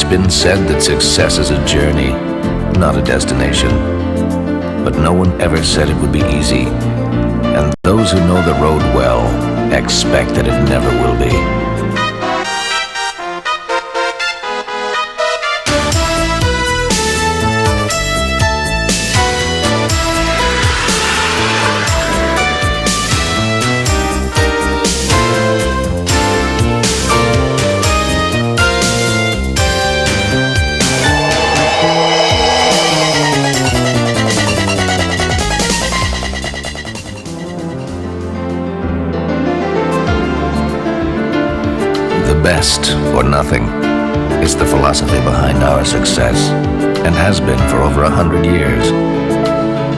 been said that success is a journey, not a destination. But no one ever said it would be easy. And those who know the road well expect that it never will be. Best or nothing is the philosophy behind our success, and has been for over 100 years.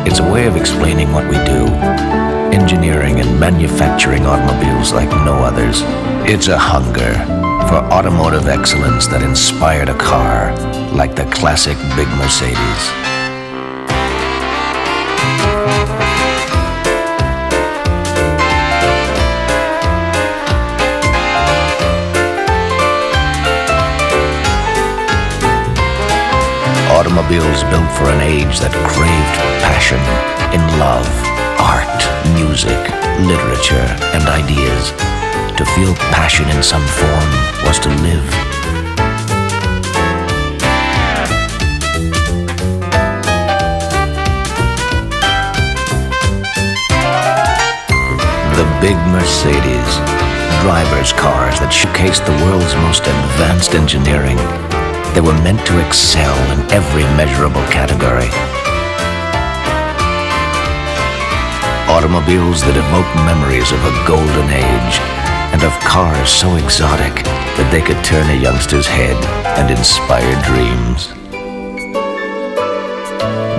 It's a way of explaining what we do, engineering and manufacturing automobiles like no others. It's a hunger for automotive excellence that inspired a car like the classic big Mercedes. Automobiles built for an age that craved passion in love, art, music, literature, and ideas. To feel passion in some form was to live. The big Mercedes, drivers' cars that showcased the world's most advanced engineering. They were meant to excel in every measurable category. Automobiles that evoke memories of a golden age and of cars so exotic that they could turn a youngster's head and inspire dreams.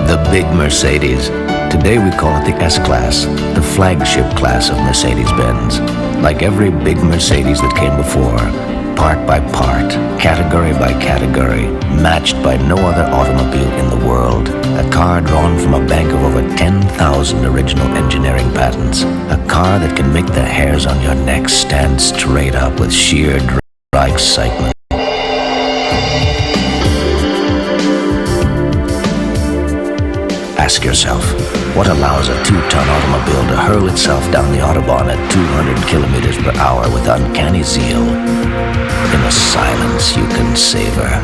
The big Mercedes. Today we call it the S-Class, the flagship class of Mercedes-Benz. Like every big Mercedes that came before, part by part, category by category, matched by no other automobile in the world. A car drawn from a bank of over 10,000 original engineering patents. A car that can make the hairs on your neck stand straight up with sheer dry excitement. Ask yourself, what allows a 2-ton automobile to hurl itself down the Autobahn at 200 kilometers per hour with uncanny zeal? In a silence you can savor.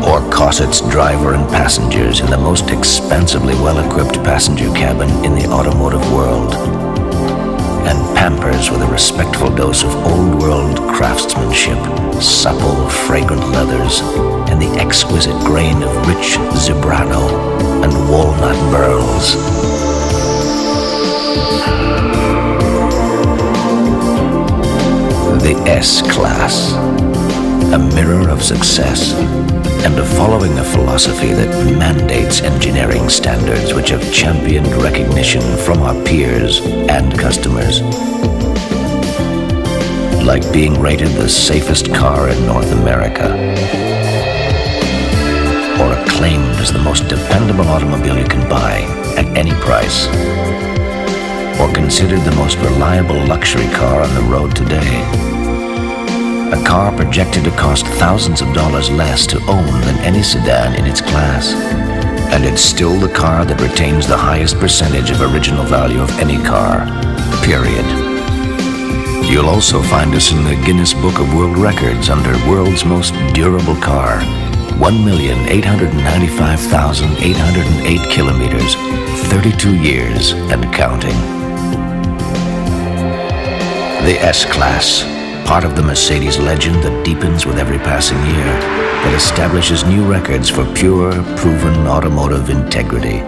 Or cost its driver and passengers in the most expensively well-equipped passenger cabin in the automotive world, and pampers with a respectful dose of old-world craftsmanship, supple, fragrant leathers, and the exquisite grain of rich zebrano and walnut burls. The S-Class, a mirror of success, and a following a philosophy that mandates engineering standards which have championed recognition from our peers and customers. Like being rated the safest car in North America, or acclaimed as the most dependable automobile you can buy at any price, or considered the most reliable luxury car on the road today. A car projected to cost thousands of dollars less to own than any sedan in its class. And it's still the car that retains the highest percentage of original value of any car, period. You'll also find us in the Guinness Book of World Records under World's Most Durable Car. 1,895,808 kilometers, 32 years and counting. The S-Class, part of the Mercedes legend that deepens with every passing year, that establishes new records for pure, proven automotive integrity.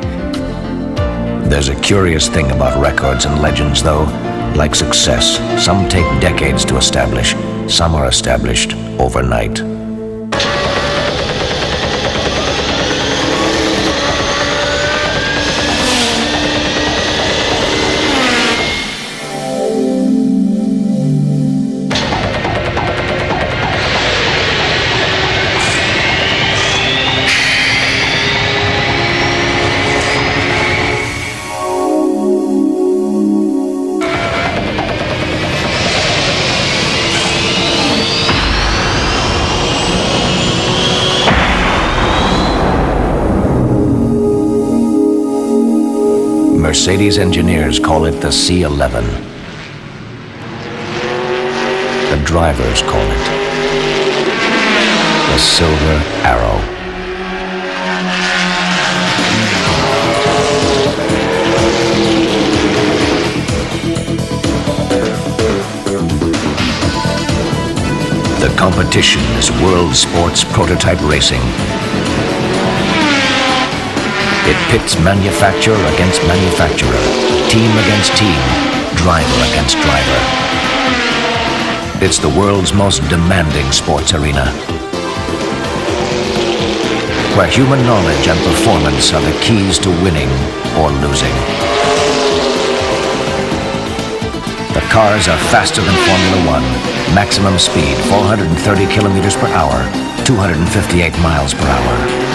There's a curious thing about records and legends, though. Like success, some take decades to establish, some are established overnight. Mercedes engineers call it the C11. The drivers call it the Silver Arrow. The competition is world sports prototype racing. It pits manufacturer against manufacturer, team against team, driver against driver. It's the world's most demanding sports arena, where human knowledge and performance are the keys to winning or losing. The cars are faster than Formula One. Maximum speed, 430 kilometers per hour, 258 miles per hour.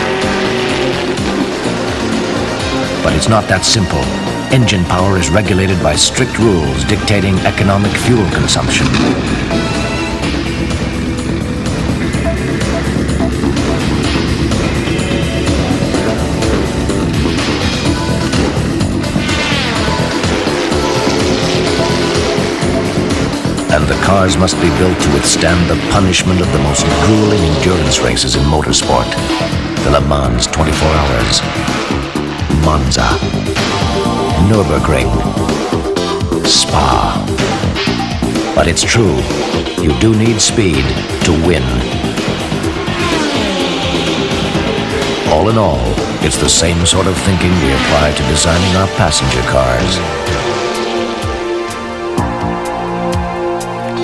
But it's not that simple. Engine power is regulated by strict rules dictating economic fuel consumption. And the cars must be built to withstand the punishment of the most grueling endurance races in motorsport. The Le Mans 24 Hours, Monza, Nürburgring, Spa. But it's true, you do need speed to win. All in all, it's the same sort of thinking we apply to designing our passenger cars.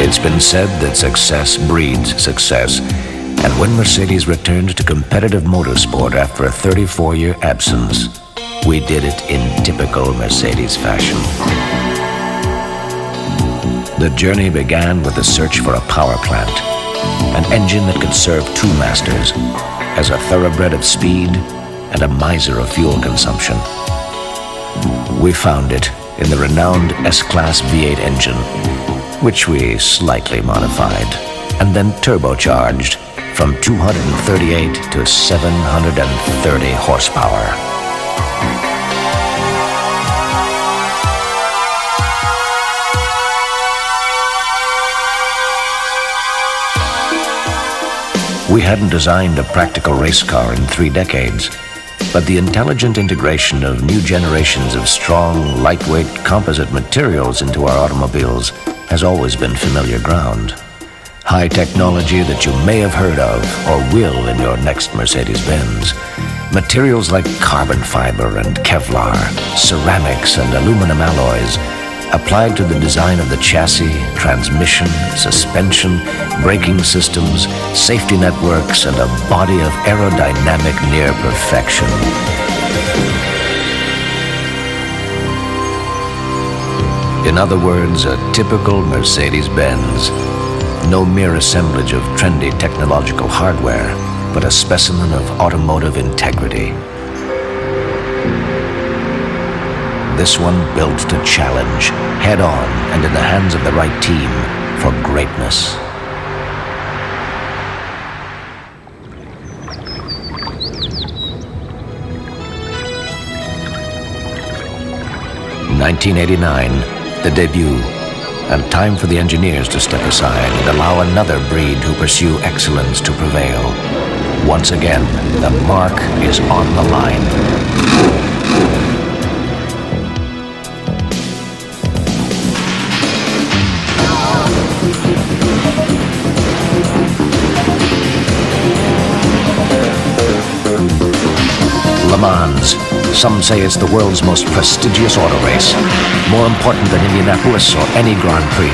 It's been said that success breeds success, and when Mercedes returned to competitive motorsport after a 34-year absence, we did it in typical Mercedes fashion. The journey began with the search for a power plant, an engine that could serve two masters, as a thoroughbred of speed and a miser of fuel consumption. We found it in the renowned S-Class V8 engine, which we slightly modified and then turbocharged from 238 to 730 horsepower. We hadn't designed a practical race car in 3 decades, but the intelligent integration of new generations of strong, lightweight composite materials into our automobiles has always been familiar ground. High technology that you may have heard of or will in your next Mercedes-Benz. Materials like carbon fiber and Kevlar, ceramics and aluminum alloys, applied to the design of the chassis, transmission, suspension, braking systems, safety networks, and a body of aerodynamic near perfection. In other words, a typical Mercedes-Benz. No mere assemblage of trendy technological hardware, but a specimen of automotive integrity. This one built to challenge, head on, and in the hands of the right team, for greatness. In 1989, the debut, and time for the engineers to step aside and allow another breed who pursue excellence to prevail. Once again, the mark is on the line. Le Mans. Some say it's the world's most prestigious auto race, more important than Indianapolis or any Grand Prix.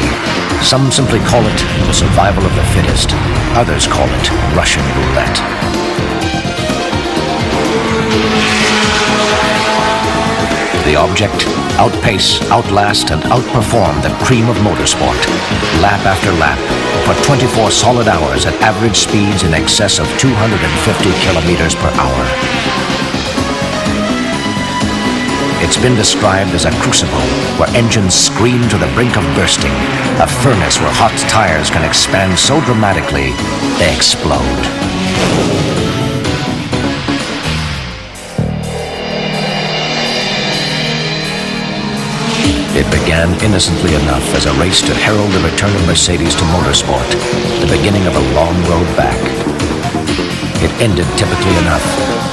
Some simply call it the survival of the fittest. Others call it Russian roulette. The object? Outpace, outlast, and outperform the cream of motorsport, lap after lap, for 24 solid hours at average speeds in excess of 250 kilometers per hour. It's been described as a crucible where engines scream to the brink of bursting, a furnace where hot tires can expand so dramatically they explode. innocently enough as a race to herald the return of Mercedes to motorsport, the beginning of a long road back. It ended typically enough,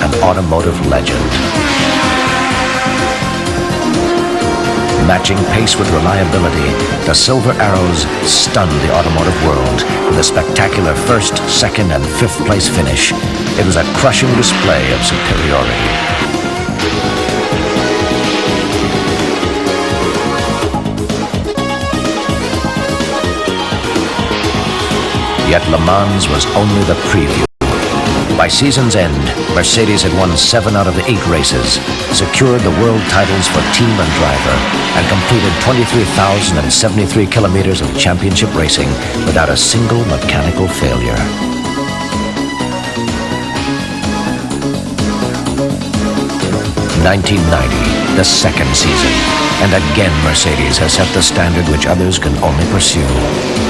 an automotive legend. Matching pace with reliability, the Silver Arrows stunned the automotive world with a spectacular first, second, and fifth place finish. It was a crushing display of superiority. Yet Le Mans was only the preview. By season's end, Mercedes had won 7 out of the 8 races, secured the world titles for team and driver, and completed 23,073 kilometers of championship racing without a single mechanical failure. "1990, the second season, and again Mercedes has set the standard which others can only pursue.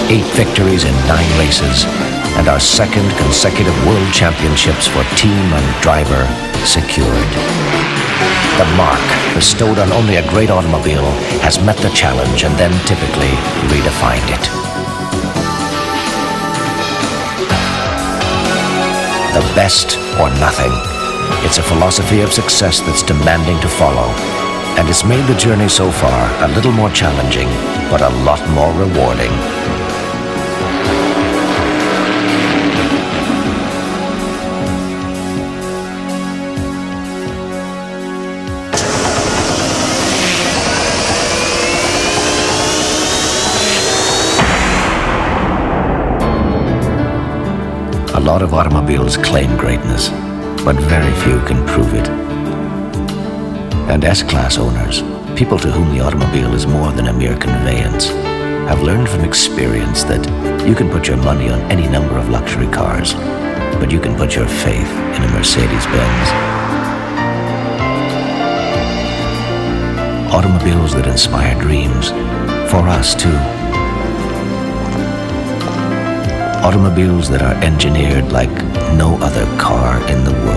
8 victories in 9 races, and our second consecutive world championships for team and driver secured. The mark, bestowed on only a great automobile, has met the challenge and then typically redefined it. The best or nothing. It's a philosophy of success that's demanding to follow, and it's made the journey so far a little more challenging, but a lot more rewarding. A lot of automobiles claim greatness, but very few can prove it. And S-Class owners, people to whom the automobile is more than a mere conveyance, have learned from experience that you can put your money on any number of luxury cars, but you can put your faith in a Mercedes-Benz. Automobiles that inspire dreams, for us too. Automobiles that are engineered like no other car in the world.